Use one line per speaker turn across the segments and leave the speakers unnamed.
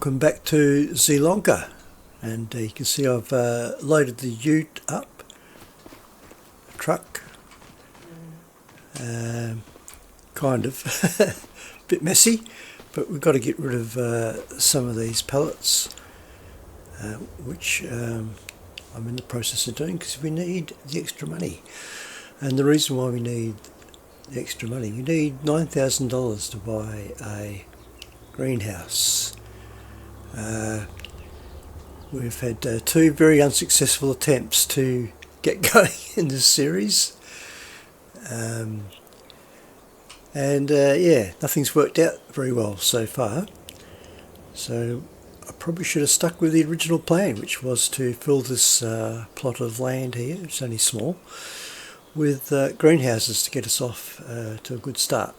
Welcome back to Zielonka, and you can see I've loaded the ute up, the truck, kind of, a bit messy, but we've got to get rid of some of these pallets, which I'm in the process of doing because we need the extra money. And the reason why we need the extra money, we need $9,000 to buy a greenhouse. We've had two very unsuccessful attempts to get going in this series, yeah, nothing's worked out very well so far. So I probably should have stuck with the original plan, which was to fill this plot of land here, it's only small, with greenhouses to get us off to a good start.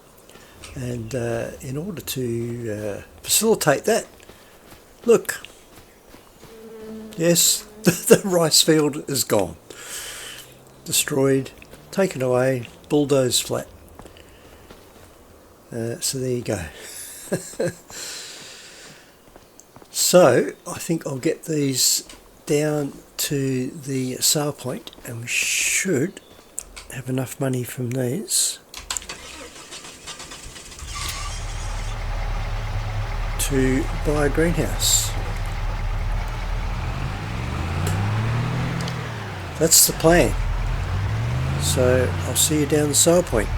And in order to facilitate that, look, yes, the rice field is gone, destroyed, taken away, bulldozed flat. So there you go. So I think I'll get these down to the sale point, and we should have enough money from these to buy a greenhouse. That's the plan. So I'll see you down the sale point.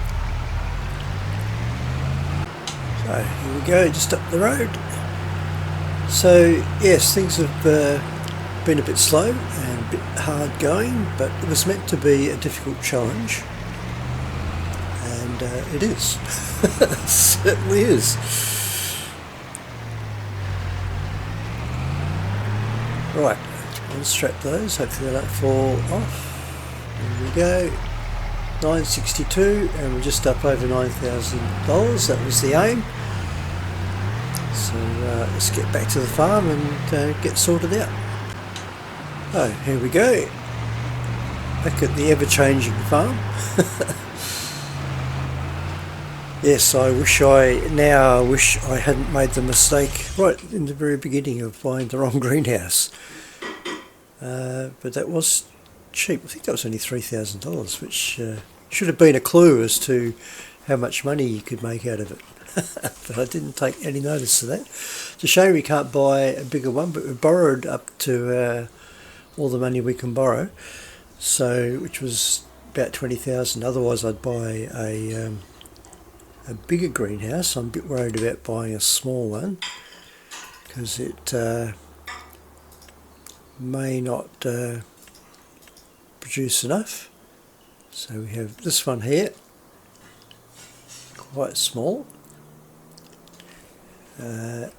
So here we go, just up the road. So yes, things have been a bit slow and a bit hard going, but it was meant to be a difficult challenge, and it is. It certainly is. Right, unstrap those, hopefully they don't fall off. There we go, 962, and we're just up over $9,000, that was the aim. So let's get back to the farm and get sorted out. Oh, here we go, back at the ever-changing farm. Yes, I wish I hadn't made the mistake right in the very beginning of buying the wrong greenhouse. But that was cheap. I think that was only $3,000, which should have been a clue as to how much money you could make out of it. But I didn't take any notice of that. It's a shame we can't buy a bigger one, but we borrowed up to all the money we can borrow, so which was about $20,000. Otherwise, I'd buy a bigger greenhouse. I'm a bit worried about buying a small one because it may not produce enough. So we have this one here, quite small. As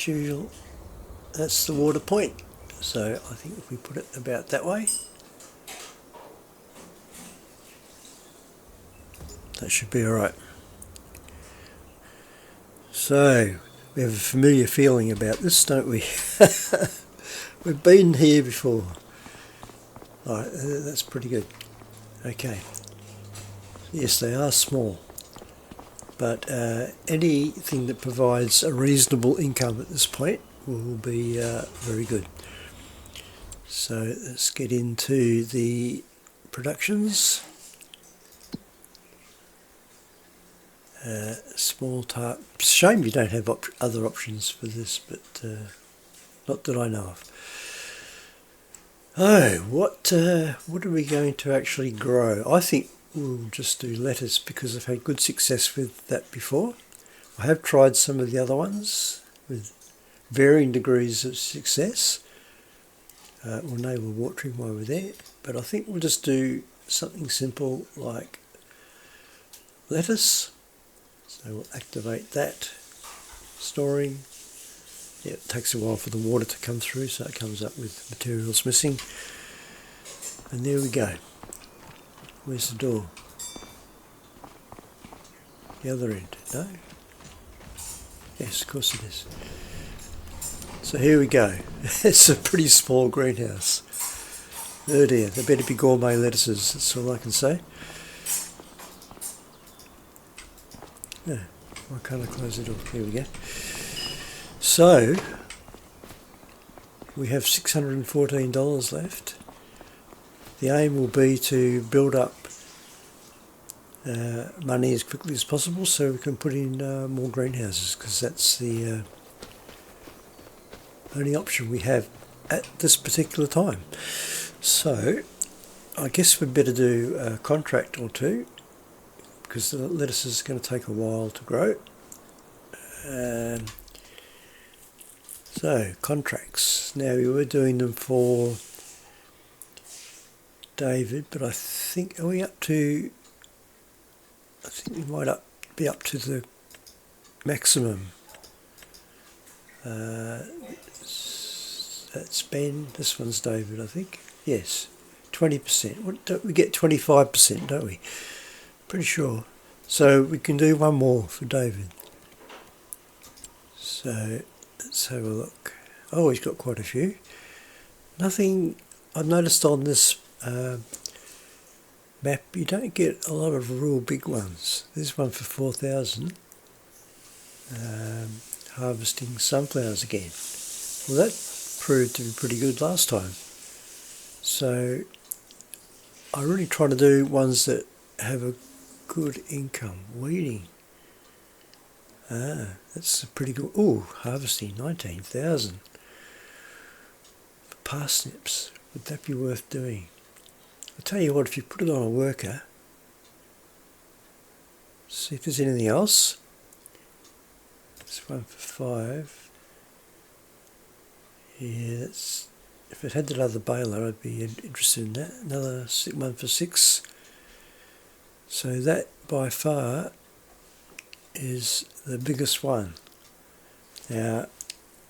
usual, that's the water point. So I think if we put it about that way, that should be alright. So we have a familiar feeling about this, don't we? We've been here before. Alright, that's pretty good. Okay. Yes, they are small, but anything that provides a reasonable income at this point will be very good. So let's get into the productions. Small tarp. Shame you don't have other options for this, but not that I know of. Oh, what are we going to actually grow? I think we'll just do lettuce because I've had good success with that before. I have tried some of the other ones with varying degrees of success. Well, no, we're watering while we're there, but I think we'll just do something simple like lettuce. So we'll activate that, storing. Yeah, it takes a while for the water to come through, so it comes up with materials missing. And there we go. Where's the door? The other end, no? Yes, of course it is. So here we go. It's a pretty small greenhouse. Oh dear, they better be gourmet lettuces, that's all I can say. Yeah, why can't I close it off? Here we go. So we have $614 left. The aim will be to build up money as quickly as possible so we can put in more greenhouses, because that's the only option we have at this particular time. So I guess we'd better do a contract or two, because the lettuce is going to take a while to grow. So contracts, now we were doing them for David, but I think, are we up to, I think we might be up to the maximum. That's Ben, this one's David, I think. Yes, 20%. What, don't we get 25%, don't we? Pretty sure. So we can do one more for David. So let's have a look. Oh, he's got quite a few. Nothing, I've noticed on this map, you don't get a lot of real big ones. There's one for 4,000. Harvesting sunflowers again. Well, that proved to be pretty good last time. So I really try to do ones that have a good income. Weeding. That's a pretty good. Oh, harvesting 19,000. For parsnips, would that be worth doing? I'll tell you what, if you put it on a worker, see if there's anything else. This one for 5. Yeah, that's, if it had that other baler, I'd be interested in that. Another one for 6. So that by far is the biggest one. Now,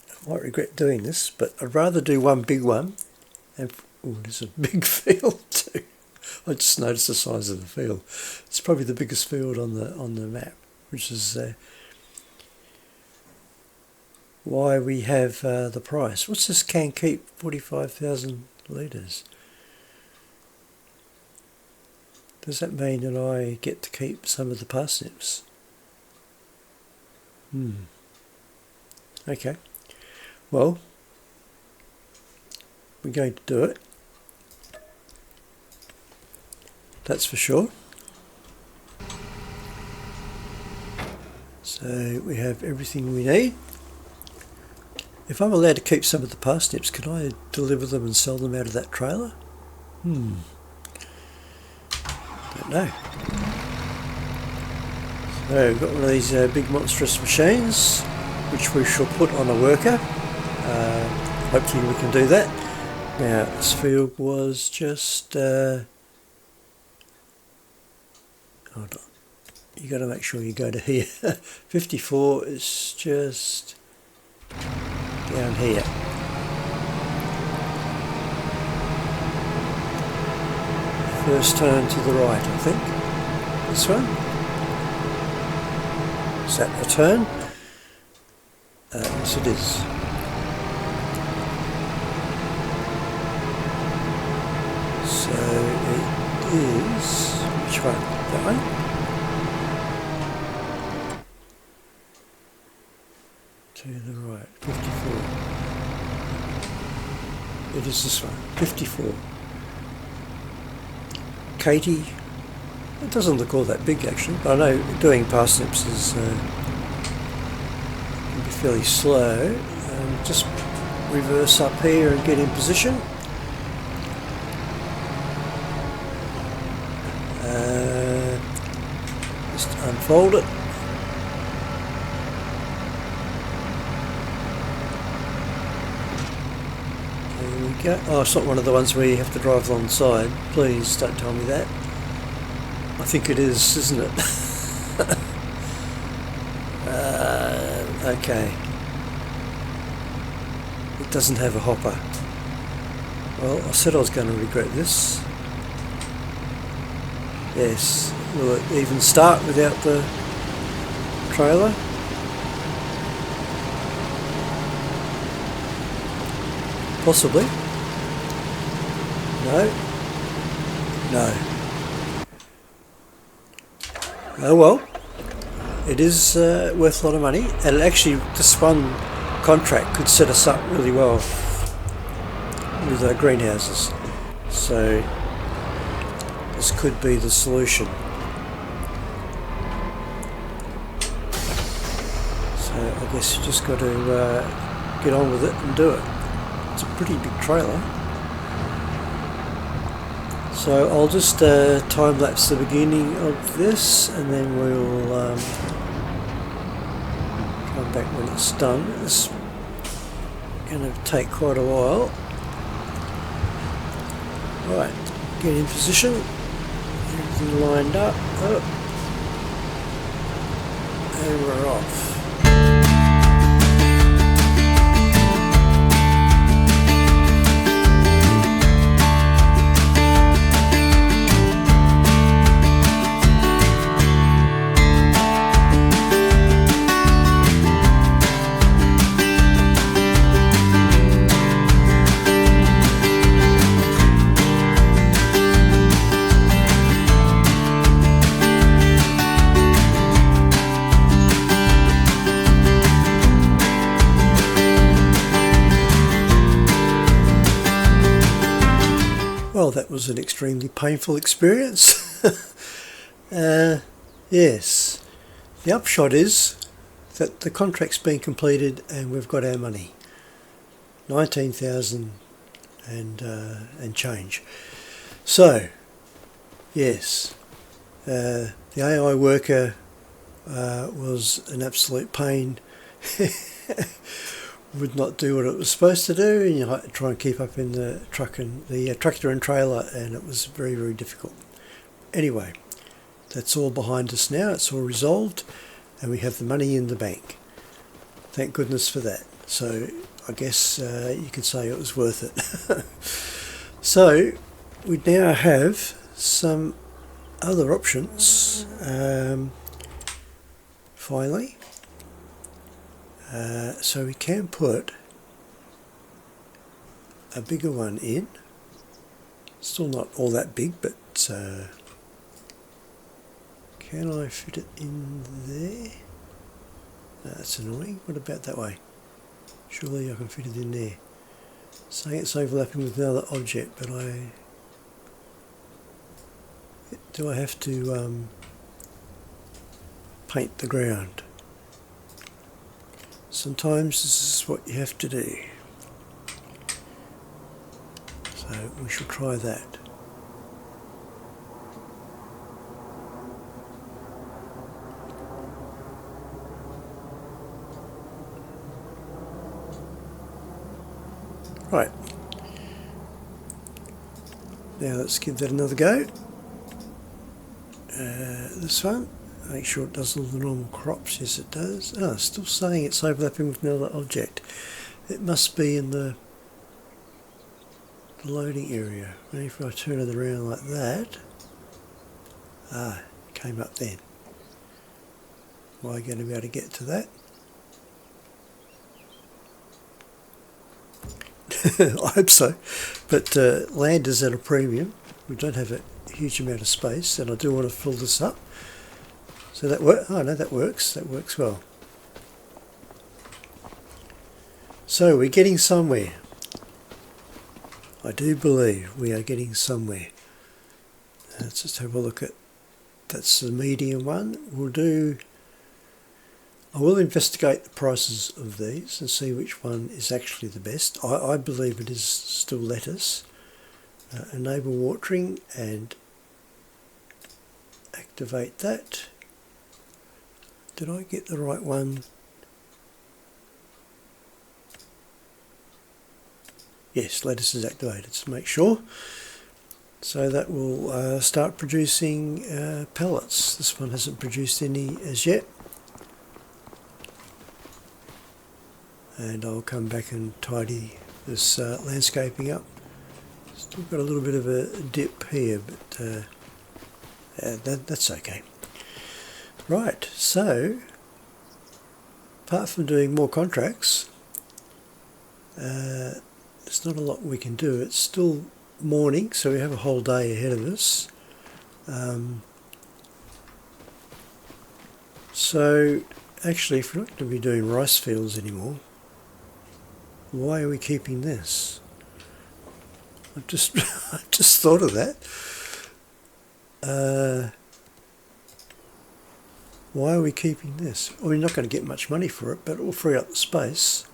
I might regret doing this, but I'd rather do one big one. And oh, there's a big field too. I just noticed the size of the field. It's probably the biggest field on the map, which is why we have the price. What's this can keep? 45,000 litres. Does that mean that I get to keep some of the parsnips? Okay. Well, we're going to do it. That's for sure. So we have everything we need. If I'm allowed to keep some of the parsnips, can I deliver them and sell them out of that trailer? Don't know. So we've got one of these big monstrous machines, which we shall put on a worker. Hopefully we can do that. Now this field was just hold on, you got to make sure you go to here. 54 is just down here. First turn to the right, I think. This one. Is that a turn? Yes it is. So it is, which one? That one? To the right, 54. It is this one, 54. Katie, it doesn't look all that big actually, but I know doing parsnips is can be fairly slow. Just reverse up here and get in position. Just unfold it. There we go. Oh, it's not one of the ones where you have to drive alongside. Please don't tell me that. I think it is, isn't it? Okay. It doesn't have a hopper. Well, I said I was going to regret this. Yes. Will it even start without the trailer? Possibly. No. No. Oh well. It is worth a lot of money, and actually this one contract could set us up really well with our greenhouses. So this could be the solution. So I guess you just got to get on with it and do it. It's a pretty big trailer. So I'll just time-lapse the beginning of this, and then we'll come back when it's done. It's going to take quite a while. Right, get in position, everything lined up, and we're off. Well, that was an extremely painful experience. Yes, the upshot is that the contract's been completed and we've got our money, 19,000 and change. So, yes, the AI worker was an absolute pain. Would not do what it was supposed to do, and you had to try and keep up in the truck and the tractor and trailer, and it was very, very difficult. Anyway, that's all behind us now. It's all resolved, and we have the money in the bank. Thank goodness for that. So I guess you could say it was worth it. So we now have some other options. Finally. So we can put a bigger one in. Still not all that big, but can I fit it in there? No, that's annoying. What about that way? Surely I can fit it in there. Saying it's overlapping with another object, but do I have to paint the ground? Sometimes this is what you have to do. So we shall try that. Right. Now let's give that another go. This one. Make sure it does all the normal crops. Yes, it does. Oh, it's still saying it's overlapping with another object. It must be in the loading area. Maybe if I turn it around like that. Ah, it came up then. Am I going to be able to get to that? I hope so. But land is at a premium. We don't have a huge amount of space, and I do want to fill this up. So that works. Oh no, that works. That works well. So we're getting somewhere. I do believe we are getting somewhere. Let's just have a look at. That's the medium one. I will investigate the prices of these and see which one is actually the best. I believe it is still lettuce. Enable watering and activate that. Did I get the right one? Yes, lettuce is activated, so make sure. So that will start producing pellets. This one hasn't produced any as yet. And I'll come back and tidy this landscaping up. Still got a little bit of a dip here, but that's okay. Right, so apart from doing more contracts, there's not a lot we can do. It's still morning, so we have a whole day ahead of us. So actually, if we're not going to be doing rice fields anymore, why are we keeping this? I've just I just thought of that. Why are we keeping this? Well, we're not going to get much money for it, but it will free up the space.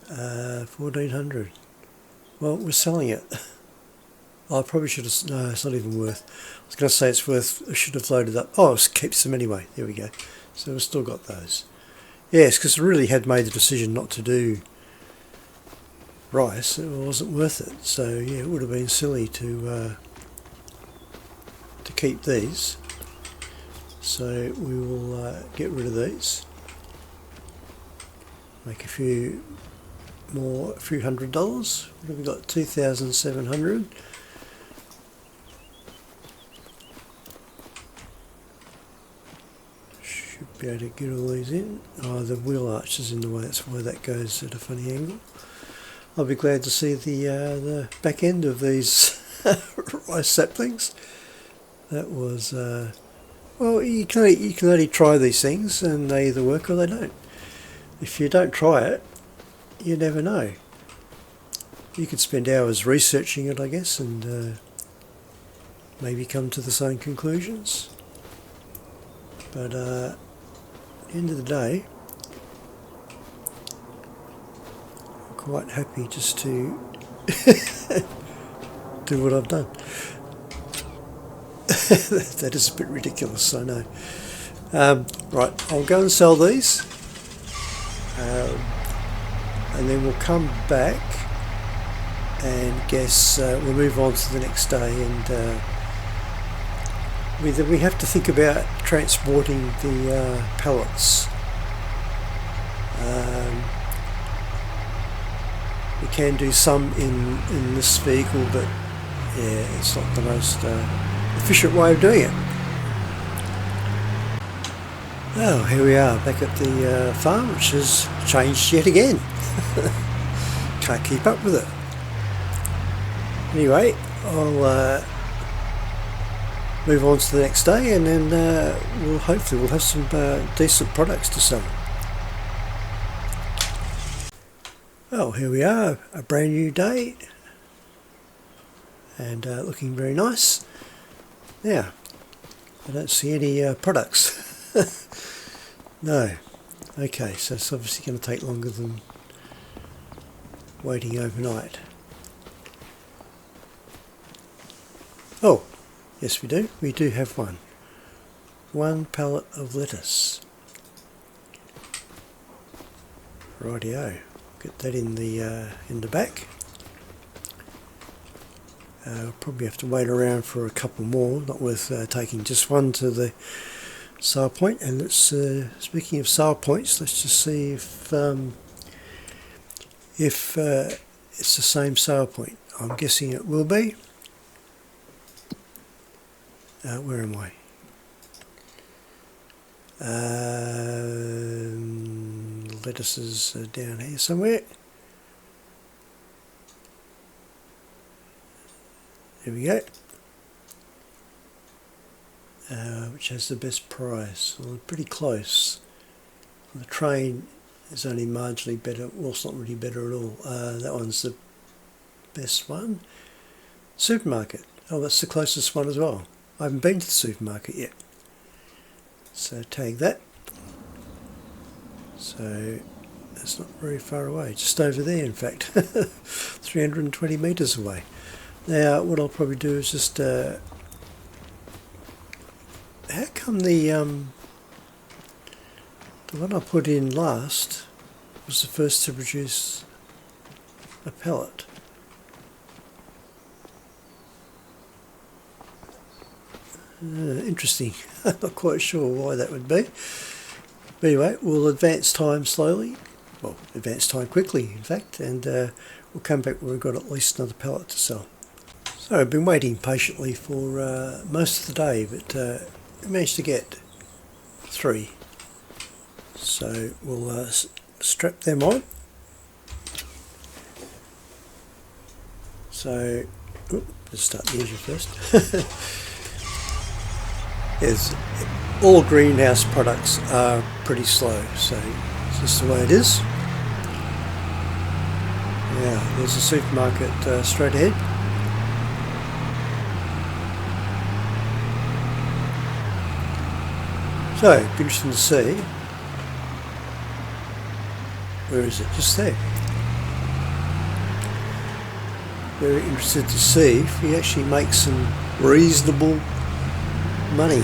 1400. Well, we're selling it. I probably should have. No, it's not even worth. I was going to say it's worth. I should have loaded up. Oh, it keeps them anyway. There we go. So we've still got those. Yes, because I really had made the decision not to do rice. It wasn't worth it. So yeah, it would have been silly to keep these. So we will get rid of these. Make a few more, a few $100. What have we got? 2,700. Should be able to get all these in. Oh, the wheel arch is in the way. That's why that goes at a funny angle. I'll be glad to see the back end of these rice saplings. That was well. You can only try these things, and they either work or they don't. If you don't try it, you never know. You could spend hours researching it, I guess, and maybe come to the same conclusions. But at the end of the day, I'm quite happy just to do what I've done. That is a bit ridiculous, I know. Right, I'll go and sell these. And then we'll come back and guess we'll move on to the next day, and we have to think about transporting the pallets. We can do some in this vehicle, but yeah, it's not the most efficient way of doing it. Well, here we are back at the farm, which has changed yet again. Can't keep up with it. Anyway, I'll move on to the next day, and then we'll hopefully have some decent products to sell. Well, here we are, a brand new day, and looking very nice. Now, I don't see any products. No. Okay, so it's obviously going to take longer than waiting overnight. Oh, yes we do. We do have one. One pallet of lettuce. Rightio. Get that in the back. We'll probably have to wait around for a couple more. Not worth taking just one to the sale point. And let's speaking of sale points, let's just see if it's the same sale point. I'm guessing it will be. Where am I? Lettuces down here somewhere. There we go. Which has the best price? Well, pretty close. The train is only marginally better. Well, it's not really better at all. That one's the best one. Supermarket. Oh, that's the closest one as well. I haven't been to the supermarket yet. So tag that. So that's not very far away. Just over there, in fact. 320 metres away. Now, what I'll probably do is just... how come the one I put in last was the first to produce a pellet? Interesting. I'm not quite sure why that would be. But anyway, we'll advance time slowly. Well, advance time quickly, in fact, and we'll come back when we've got at least another pellet to sell. So I've been waiting patiently for most of the day, but we managed to get 3. So we'll strap them on. So, let's start the engine first. Yes, all greenhouse products are pretty slow, so just the way it is. Yeah, there's a supermarket straight ahead. So, it'd be interesting to see. Where is it? Just there. Very interested to see if he actually makes some reasonable money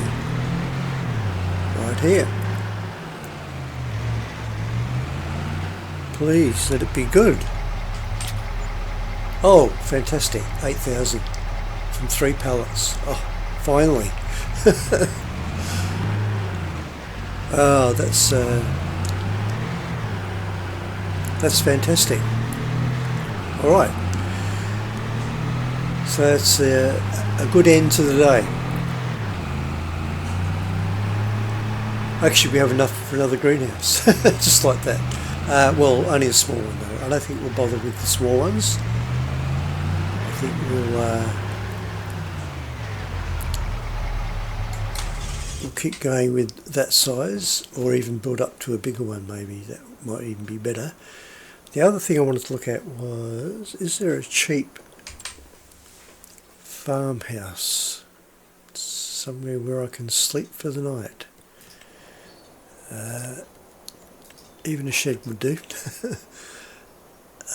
right here. Please let it be good. Oh, fantastic. 8,000 from 3 pallets. Oh, finally. Oh, that's fantastic. All right. So that's a good end to the day. Actually, we have enough for another greenhouse, just like that. Well, only a small one though. I don't think we'll bother with the small ones. I think we'll keep going with that size, or even build up to a bigger one. Maybe that might even be better. The other thing I wanted to look at was: is there a cheap farmhouse somewhere where I can sleep for the night? Even a shed would do.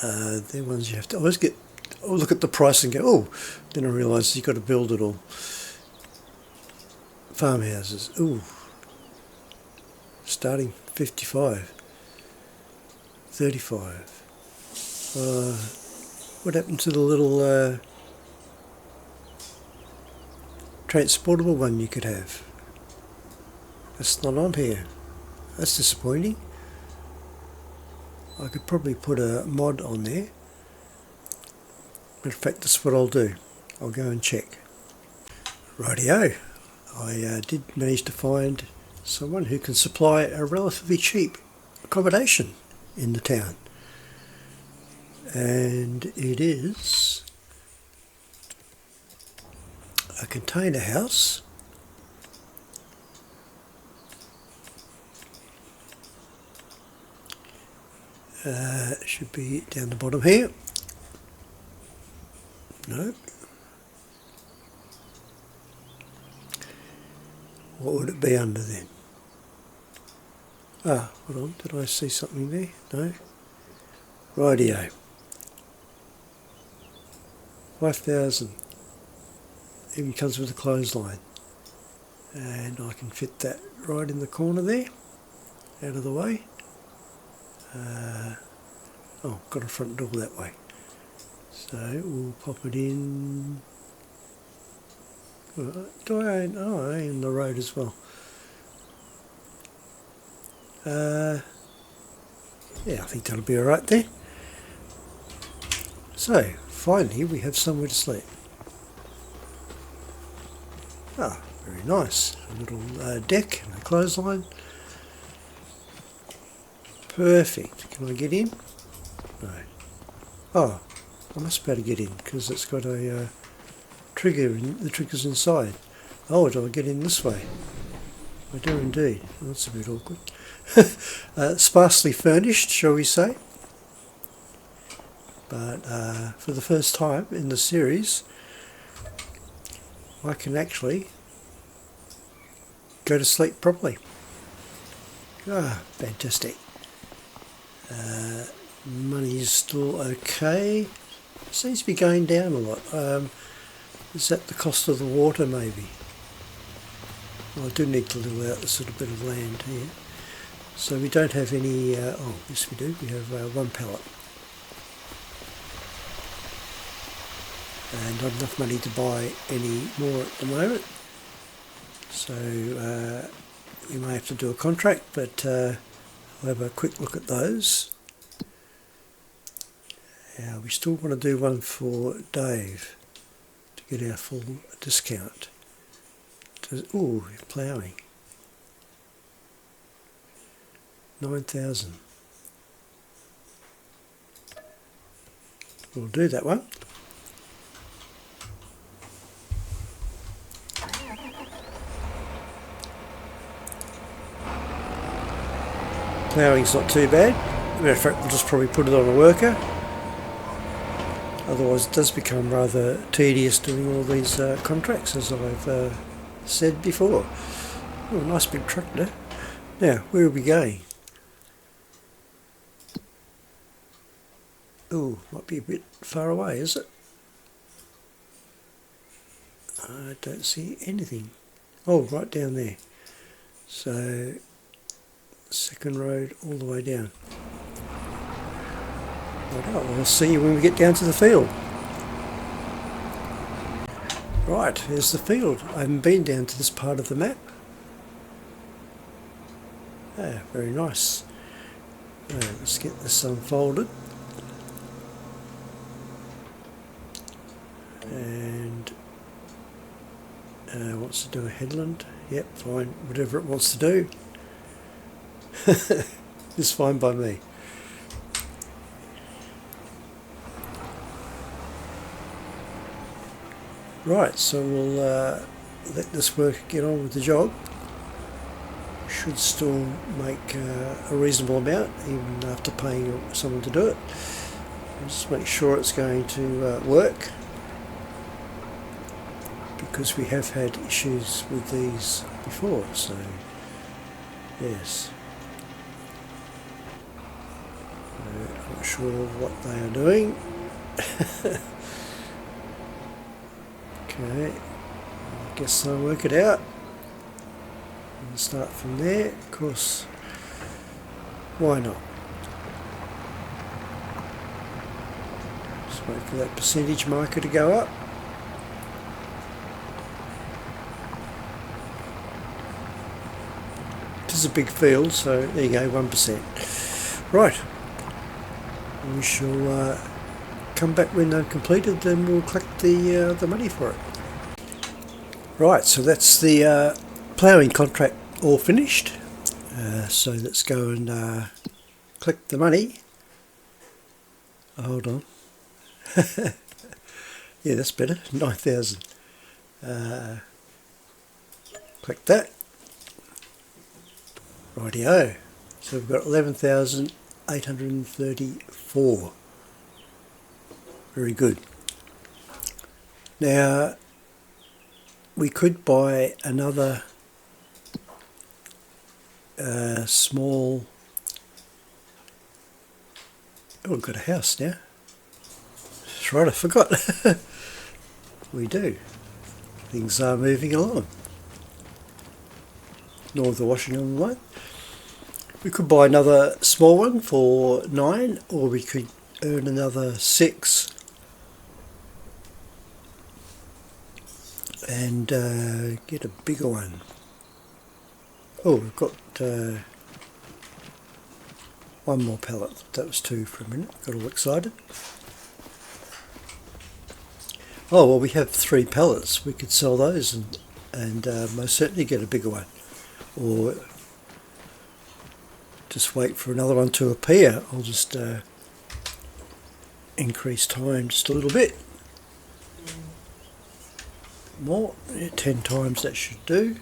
They're ones you have to always get. Oh, look at the price and go, oh, then I realise you've got to build it all. Farmhouses, ooh, starting 55, 35. What happened to the little transportable one you could have? That's not on here. That's disappointing. I could probably put a mod on there. Matter of fact, that's what I'll do. I'll go and check. Rightio. I did manage to find someone who can supply a relatively cheap accommodation in the town. And it is a container house. Should be down the bottom here. No. What would it be under then? Ah, hold on, did I see something there? No? Rightio. 5,000. Even comes with a clothesline. And I can fit that right in the corner there, out of the way. Oh, got a front door that way. So we'll pop it in. Do I own? Oh, I own the road as well. Yeah, I think that'll be alright there. So, finally we have somewhere to sleep. Ah, very nice. A little deck and a clothesline. Perfect. Can I get in? No. Oh, I must be able to get in because it's got a trigger. The trigger's inside. Oh, do I get in this way? I do indeed. Well, that's a bit awkward. Sparsely furnished, shall we say? But for the first time in the series, I can actually go to sleep properly. Ah, fantastic. Money's still okay. Seems to be going down a lot. Is that the cost of the water maybe? Well, I do need to level out this little bit of land here. So we don't have any, oh yes we do, we have 1 pallet. And not enough money to buy any more at the moment. So we may have to do a contract, but I'll have a quick look at those. We still want to do one for Dave to get our full discount. Ooh, ploughing. 9,000. We'll do that one. ploughing's not too bad. Matter of fact, we'll just probably put it on a worker. Otherwise it does become rather tedious doing all these contracts, as I've said before. Oh, nice big tractor. Now, where are we going? Oh, might be a bit far away, is it? I don't see anything. Oh, right down there. So, second road all the way down. Right, I'll see you when we get down to the field. Right, here's the field. I haven't been down to this part of the map. Ah, very nice. Let's get this unfolded. And wants to do a headland. Yep, fine. Whatever it wants to do. It's fine by me. Right, so we'll let this worker get on with the job. Should still make a reasonable amount, even after paying someone to do it. Just make sure it's going to work, because we have had issues with these before, so yes. I'm not sure what they are doing. Okay, I guess I'll work it out. And start from there, of course. Why not? Just wait for that percentage marker to go up. It is a big field, so there you go, 1%. Right, we shall come back when they're completed, then we'll collect the money for it. Right, so that's the ploughing contract all finished. So let's go and collect the money. Hold on. Yeah, that's better. 9,000. Collect that. Rightio. So we've got 11,834. Very good. Now, we could buy another small... Oh, we've got a house now. That's right, I forgot. We do. Things are moving along. Nor the washing on the line. We could buy another small one for 9, or we could earn another 6 and get a bigger one. Oh, we've got one more pallet. That was 2 for a minute. Got all excited. Oh, well, we have 3 pallets. We could sell those and most certainly get a bigger one. Or just wait for another one to appear. I'll just increase time just a little bit more. 10 times that should do,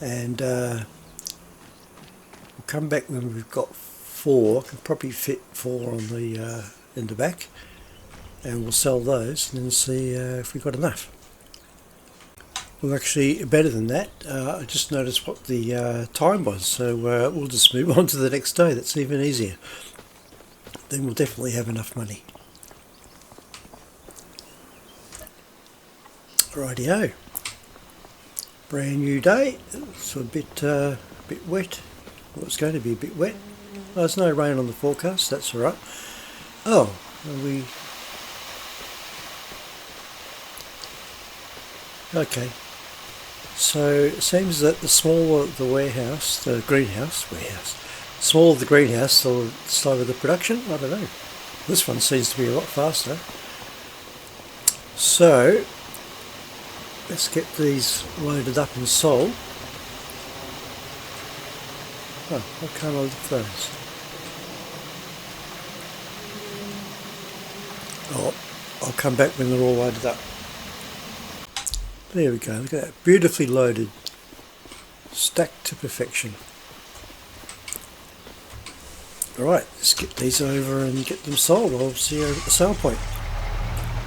and we'll come back when we've got 4. Can probably fit 4 on the in the back, and we'll sell those and then see if we've got enough. Well, actually, better than that, I just noticed what the time was, so we'll just move on to the next day. That's even easier. Then we'll definitely have enough money. Rightio. Brand new day. It's a bit wet. Well, it's going to be a bit wet. Oh, there's no rain on the forecast. That's all right. Oh, are we... Okay. So it seems that the smaller the warehouse, the smaller the greenhouse, the slower the production. I don't know. This one seems to be a lot faster. So let's get these loaded up and sold. Oh, why can't I lift those? Oh, I'll come back when they're all loaded up. There we go, look at that, beautifully loaded, stacked to perfection. Alright, let's get these over and get them sold. I'll see you over at the sale point.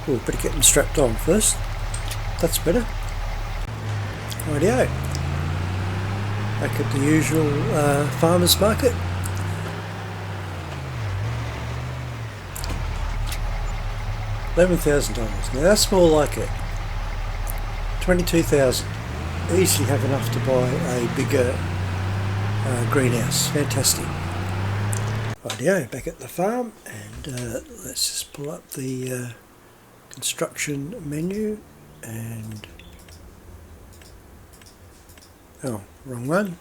Oh, better get them strapped on first. That's better. Rightio. Back at the usual farmers market. $11,000. Now that's more like it. 22,000. Easily have enough to buy a bigger greenhouse. Fantastic. Rightio, back at the farm, and let's just pull up the construction menu and oh, wrong one.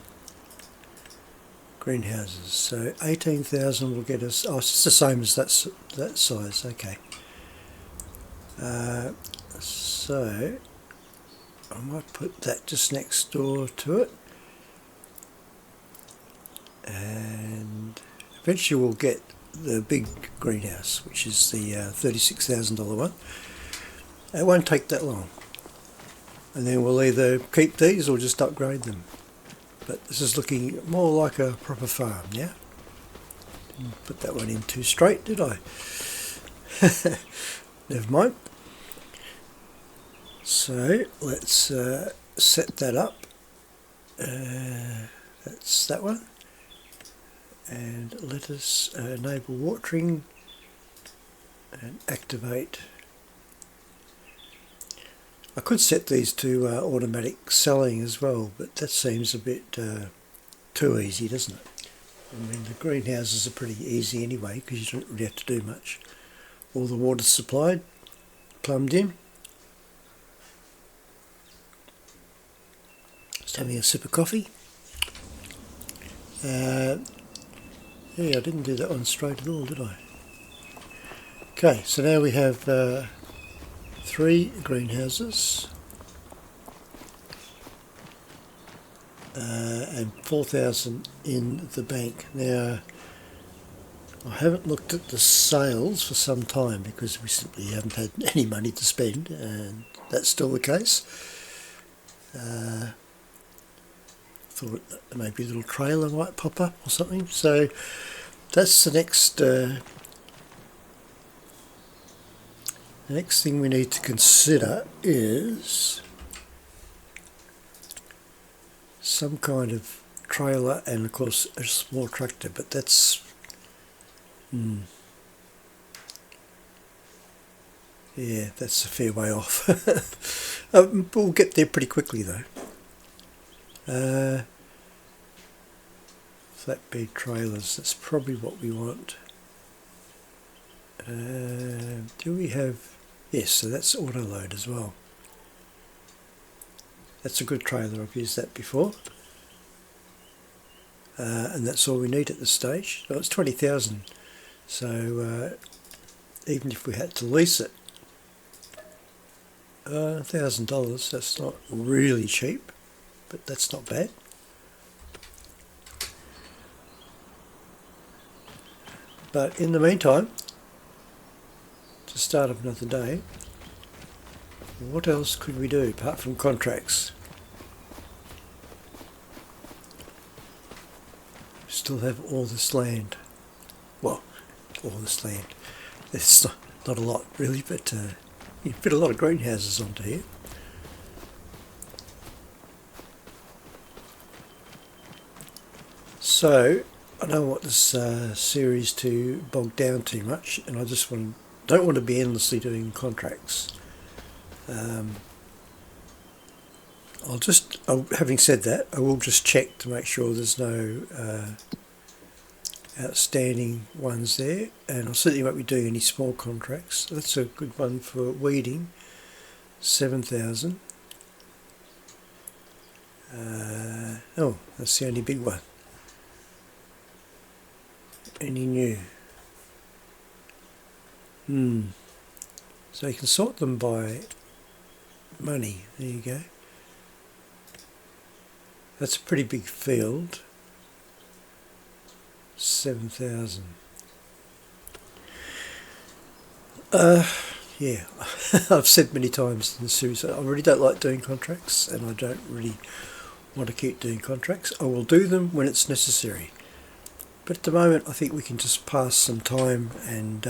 Greenhouses. So 18,000 will get us. Oh, it's the same as that size. Okay. So I might put that just next door to it, and eventually we'll get the big greenhouse, which is the $36,000 one. It won't take that long, and then we'll either keep these or just upgrade them. But this is looking more like a proper farm, yeah? Didn't put that one in too straight, did I? Never mind. So let's set that up. That's that one. And let us enable watering and activate. I could set these to automatic selling as well, but that seems a bit too easy, doesn't it? I mean, the greenhouses are pretty easy anyway, because you don't really have to do much. All the water's supplied, plumbed in. Just having a sip of coffee. Yeah, I didn't do that one straight at all, did I? Okay, so now we have 3 greenhouses and 4,000 in the bank. Now, I haven't looked at the sales for some time because we simply haven't had any money to spend, and that's still the case. Thought maybe a little trailer might pop up or something. So that's the next thing we need to consider is some kind of trailer and of course a small tractor, but that's yeah, that's a fair way off. We'll get there pretty quickly though. Flatbed trailers, that's probably what we want. Do we have... Yes, so that's auto load as well. That's a good trailer, I've used that before. And that's all we need at this stage. Oh, it's 20,000, so even if we had to lease it, $1,000, that's not really cheap, but that's not bad. But in the meantime, to start up another day, what else could we do apart from contracts? We still have all this land. Well, all this land. It's not a lot really, but you fit a lot of greenhouses onto here. So I don't want this series to bog down too much, and I just don't want to be endlessly doing contracts. Having said that, I will just check to make sure there's no outstanding ones there, and I certainly won't be doing any small contracts. That's a good one for weeding, 7,000. Oh, that's the only big one. Any new? So you can sort them by money. There you go. That's a pretty big field. 7,000. Yeah, I've said many times in the series I really don't like doing contracts, and I don't really want to keep doing contracts. I will do them when it's necessary. But at the moment I think we can just pass some time, and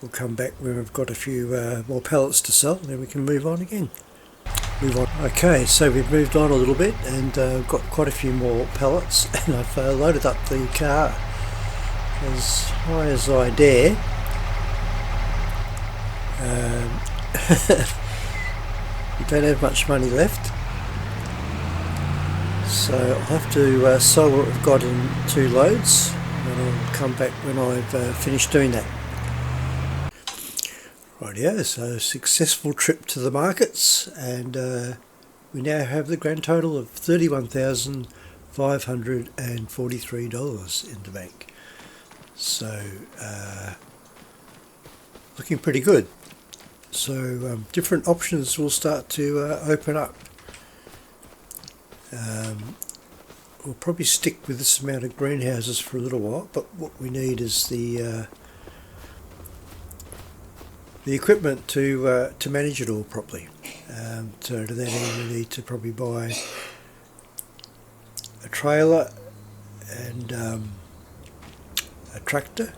we'll come back when we've got a few more pallets to sell, and then we can move on again. Okay, so we've moved on a little bit, and got quite a few more pallets, and I've loaded up the car as high as I dare. We don't have much money left, so I'll have to sell what we've got in 2 loads, and I'll come back when I've finished doing that. Rightio, so successful trip to the markets, and we now have the grand total of $31,543 in the bank. So looking pretty good. So different options will start to open up. We'll probably stick with this amount of greenhouses for a little while, but what we need is the equipment to manage it all properly. So to that end we need to probably buy a trailer and a tractor,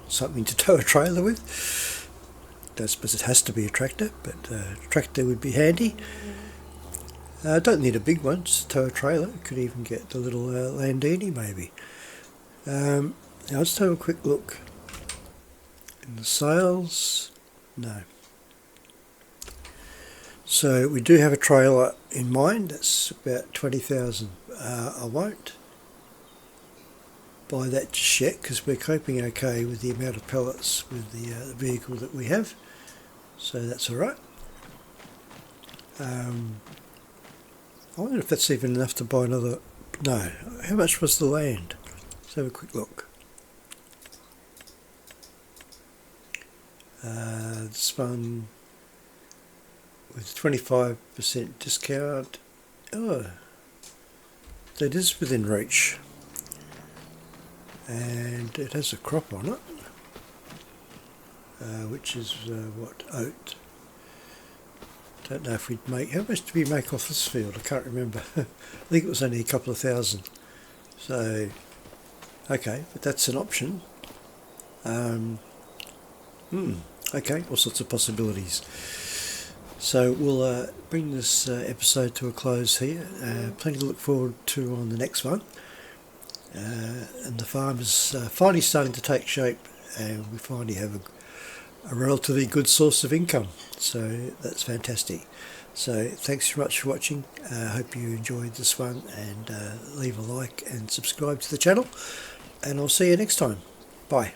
something to tow a trailer with. Don't suppose it has to be a tractor, but a tractor would be handy. Don't need a big one, just tow a trailer. Could even get the little Landini maybe. Now let's have a quick look in the sales. No. So we do have a trailer in mind. That's about 20,000. I won't buy that just yet because we're coping okay with the amount of pallets with the vehicle that we have. So that's alright. I wonder if that's even enough to buy another. No. How much was the land? Let's have a quick look. This one with 25% discount. Oh, that is within reach, and it has a crop on it, which is what, oat. Don't know if we'd make. How much did we make off this field? I can't remember. I think it was only a couple of thousand. So okay, but that's an option. Okay, all sorts of possibilities. So we'll bring this episode to a close here. Plenty to look forward to on the next one. And the farm is finally starting to take shape, and we finally have a relatively good source of income. So that's fantastic. So thanks very much for watching. I hope you enjoyed this one, and leave a like and subscribe to the channel. And I'll see you next time. Bye.